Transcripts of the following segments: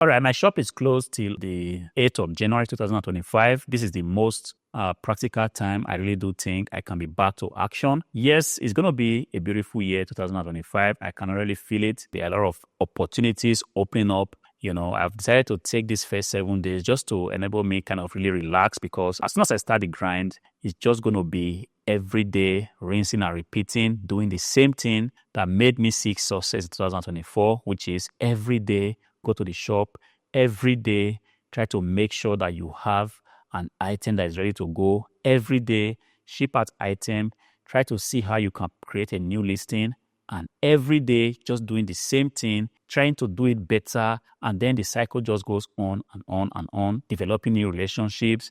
All right, my shop is closed till the 8th of January 2025. This is the most practical time I really do think I can be back to action. Yes, it's going to be a beautiful year, 2025. I can already feel it. There are a lot of opportunities opening up. I've decided to take these first 7 days just to enable me kind of really relax, because as soon as I start the grind, it's just going to be every day rinsing and repeating, doing the same thing that made me seek success in 2024, which is every day go to the shop, every day try to make sure that you have an item that is ready to go. Every day ship out item, try to see how you can create a new listing, and every day just doing the same thing, trying to do it better, and then the cycle just goes on and on and on, developing new relationships,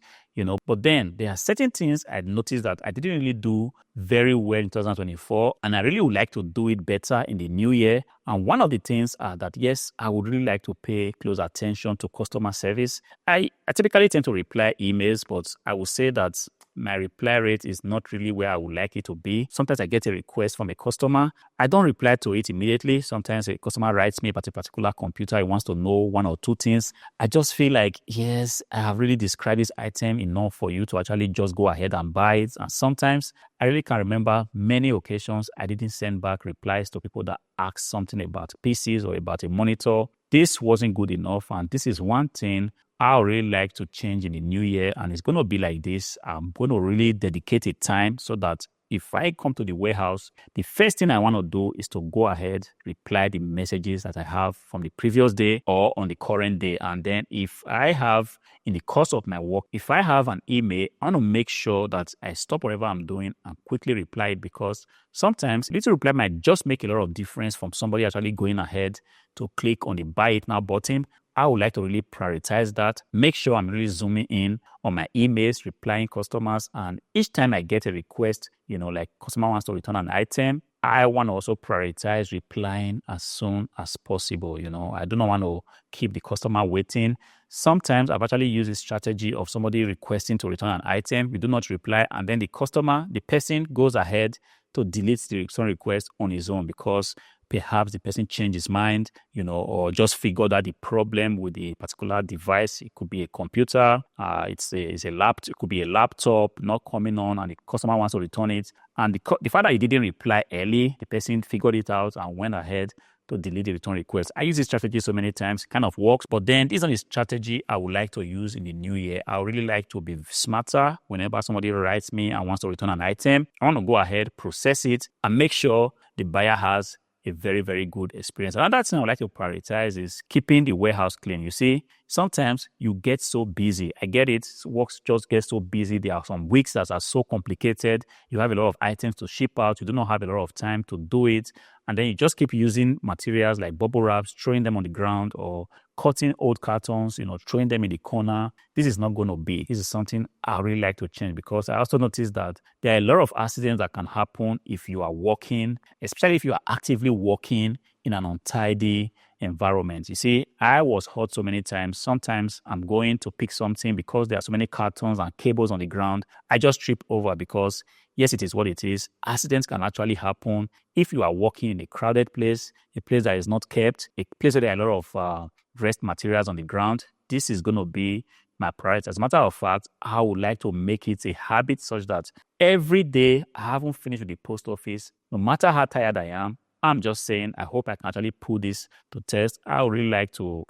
But then there are certain things I noticed that I didn't really do very well in 2024, and I really would like to do it better in the new year. And one of the things are that, yes, I would really like to pay close attention to customer service. I typically tend to reply emails, but I would say that my reply rate is not really where I would like it to be. Sometimes I get a request from a customer. I don't reply to it immediately. Sometimes a customer writes me about a particular computer. He wants to know 1 or 2 things. I just feel like, yes, I have really described this item enough for you to actually just go ahead and buy it. And sometimes I really can remember many occasions I didn't send back replies to people that asked something about PCs or about a monitor. This wasn't good enough, and this is one thing I would really like to change in the new year, and it's going to be like this. I'm going to really dedicate a time so that if I come to the warehouse, the first thing I want to do is to go ahead, reply the messages that I have from the previous day or on the current day. And then if I have, in the course of my work, if I have an email, I want to make sure that I stop whatever I'm doing and quickly reply it, because sometimes a little reply might just make a lot of difference from somebody actually going ahead to click on the buy it now button. I would like to really prioritize that, make sure I'm really zooming in on my emails, replying customers, and each time I get a request, like customer wants to return an item, I want to also prioritize replying as soon as possible. I do not want to keep the customer waiting. Sometimes I've actually used this strategy of somebody requesting to return an item, we do not reply, and then the person goes ahead to delete the return request on his own, because perhaps the person changed his mind, or just figured out the problem with the particular device. It could be a computer, it's a laptop, it could be a laptop not coming on, and the customer wants to return it. And the fact that he didn't reply early, the person figured it out and went ahead to delete the return request. I use this strategy so many times, it kind of works, but then this is not a strategy I would like to use in the new year. I would really like to be smarter. Whenever somebody writes me and wants to return an item, I want to go ahead, process it, and make sure the buyer has a very, very good experience. Another thing I would like to prioritize is keeping the warehouse clean. You see, sometimes you get so busy. I get it. Work just gets so busy. There are some weeks that are so complicated. You have a lot of items to ship out. You do not have a lot of time to do it. And then you just keep using materials like bubble wraps, throwing them on the ground, or cutting old cartons, throwing them in the corner. This is not going to be. This is something I really like to change, because I also noticed that there are a lot of accidents that can happen if you are working, especially if you are actively working in an untidy environment. You see, I was hurt so many times. Sometimes I'm going to pick something, because there are so many cartons and cables on the ground, I just trip over, because yes, it is what it is. Accidents can actually happen if you are working in a crowded place, a place that is not kept, a place where there are a lot of rest materials on the ground. This is going to be my priority. As a matter of fact, I would like to make it a habit such that every day I haven't finished with the post office, no matter how tired I am, I'm just saying, I hope I can actually put this to test. I would really like to,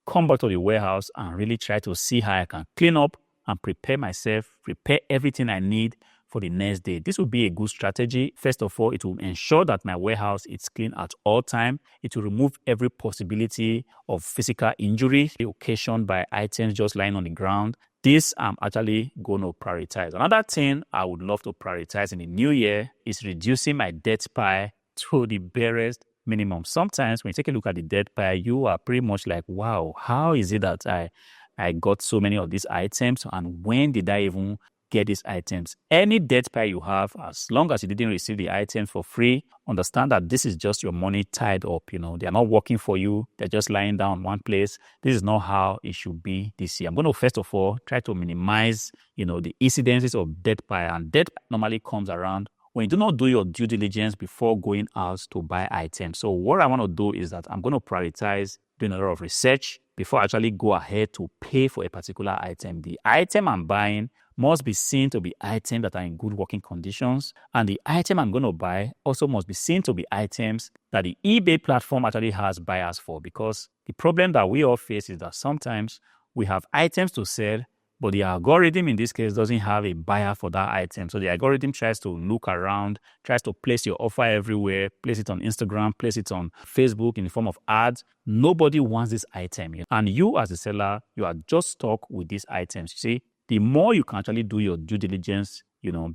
come back to the warehouse and really try to see how I can clean up and prepare myself, prepare everything I need for the next day. This will be a good strategy. First of all, it will ensure that my warehouse is clean at all time. It will remove every possibility of physical injury occasioned by items just lying on the ground. This I'm actually going to prioritize. Another thing I would love to prioritize in the new year is reducing my debt pile to the barest minimum. Sometimes when you take a look at the debt pile, you are pretty much like, wow, how is it that I got so many of these items, and when did I even get these items? Any debt pile you have, as long as you didn't receive the items for free, understand that this is just your money tied up. They are not working for you. They're just lying down in one place. This is not how it should be this year. I'm going to first of all try to minimize, the incidences of debt pile. And debt normally comes around when you do not do your due diligence before going out to buy items. So what I want to do is that I'm going to prioritize doing a lot of research before I actually go ahead to pay for a particular item. The item I'm buying must be seen to be items that are in good working conditions, and the item I'm going to buy also must be seen to be items that the eBay platform actually has buyers for, because the problem that we all face is that sometimes we have items to sell, but the algorithm in this case doesn't have a buyer for that item. So the algorithm tries to look around, tries to place your offer everywhere, place it on Instagram, place it on Facebook in the form of ads. Nobody wants this item. And you as a seller, you are just stuck with these items. You see, the more you can actually do your due diligence,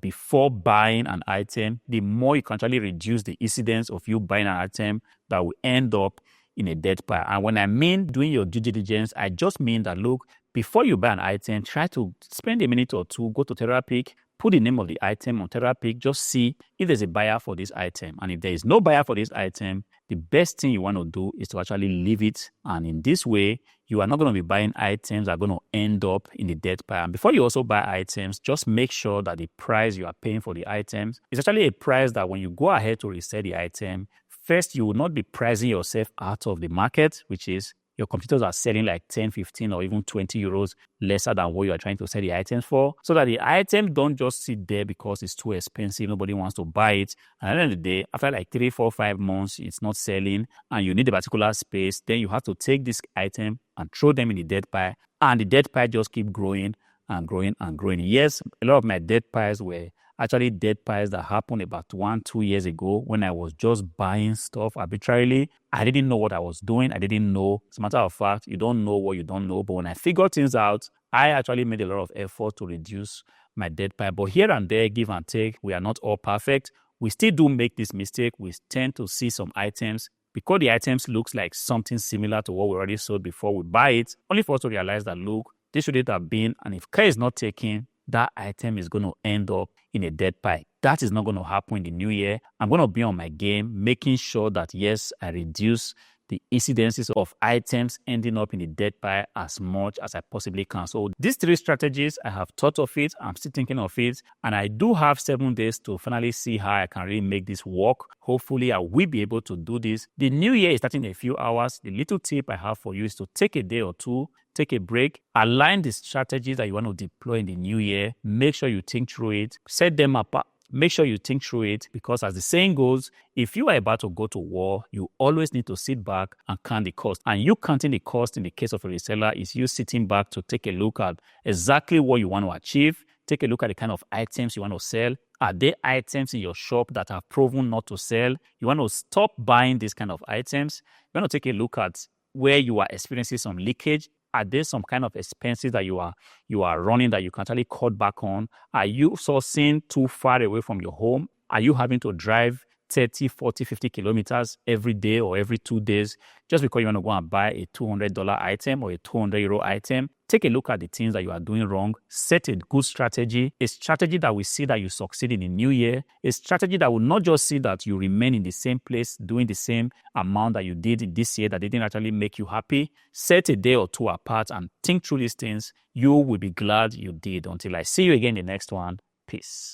before buying an item, the more you can actually reduce the incidence of you buying an item that will end up in a dead pile. And when I mean doing your due diligence, I just mean that, look, before you buy an item, try to spend a minute or two, go to TerraPic, put the name of the item on TerraPic, just see if there's a buyer for this item. And if there is no buyer for this item, the best thing you want to do is to actually leave it. And in this way, you are not going to be buying items that are going to end up in the dead pile. And before you also buy items, just make sure that the price you are paying for the items is actually a price that when you go ahead to resell the item, first, you will not be pricing yourself out of the market, which is your competitors are selling like 10, 15, or even 20 euros lesser than what you are trying to sell the items for, so that the item don't just sit there because it's too expensive, nobody wants to buy it. And at the end of the day, after like 3, 4, 5 months, it's not selling and you need a particular space, then you have to take this item and throw them in the dead pile, and the dead pile just keep growing and growing and growing. Yes, a lot of my dead piles were actually dead piles that happened about 1-2 years ago when I was just buying stuff arbitrarily. I didn't know what I was doing. I didn't know. As a matter of fact, you don't know what you don't know. But when I figured things out, I actually made a lot of effort to reduce my dead pile. But here and there, give and take, we are not all perfect. We still do make this mistake. We tend to see some items, because the items looks like something similar to what we already sold before we buy it, only for us to realize that, look, this shouldn't have been, and if care is not taken, that item is going to end up in a dead pile. That is not going to happen in the new year. I'm going to be on my game, making sure that, yes, I reduce the incidences of items ending up in the dead pile as much as I possibly can. So these 3 strategies, I have thought of it. I'm still thinking of it. And I do have 7 days to finally see how I can really make this work. Hopefully, I will be able to do this. The new year is starting in a few hours. The little tip I have for you is to take a day or two, take a break, align the strategies that you want to deploy in the new year. Make sure you think through it, set them apart. Make sure you think through it, because as the saying goes, if you are about to go to war, you always need to sit back and count the cost. And you counting the cost in the case of a reseller is you sitting back to take a look at exactly what you want to achieve. Take a look at the kind of items you want to sell. Are there items in your shop that have proven not to sell? You want to stop buying these kind of items. You want to take a look at where you are experiencing some leakage. Are there some kind of expenses that you are running that you can actually cut back on? Are you sourcing too far away from your home? Are you having to drive 30, 40, 50 kilometers every day or every 2 days just because you want to go and buy a $200 item or a €200 item? Take a look at the things that you are doing wrong. Set a good strategy, a strategy that will see that you succeed in the new year, a strategy that will not just see that you remain in the same place doing the same amount that you did this year that didn't actually make you happy. Set a day or two apart and think through these things. You will be glad you did. Until I see you again in the next one. Peace.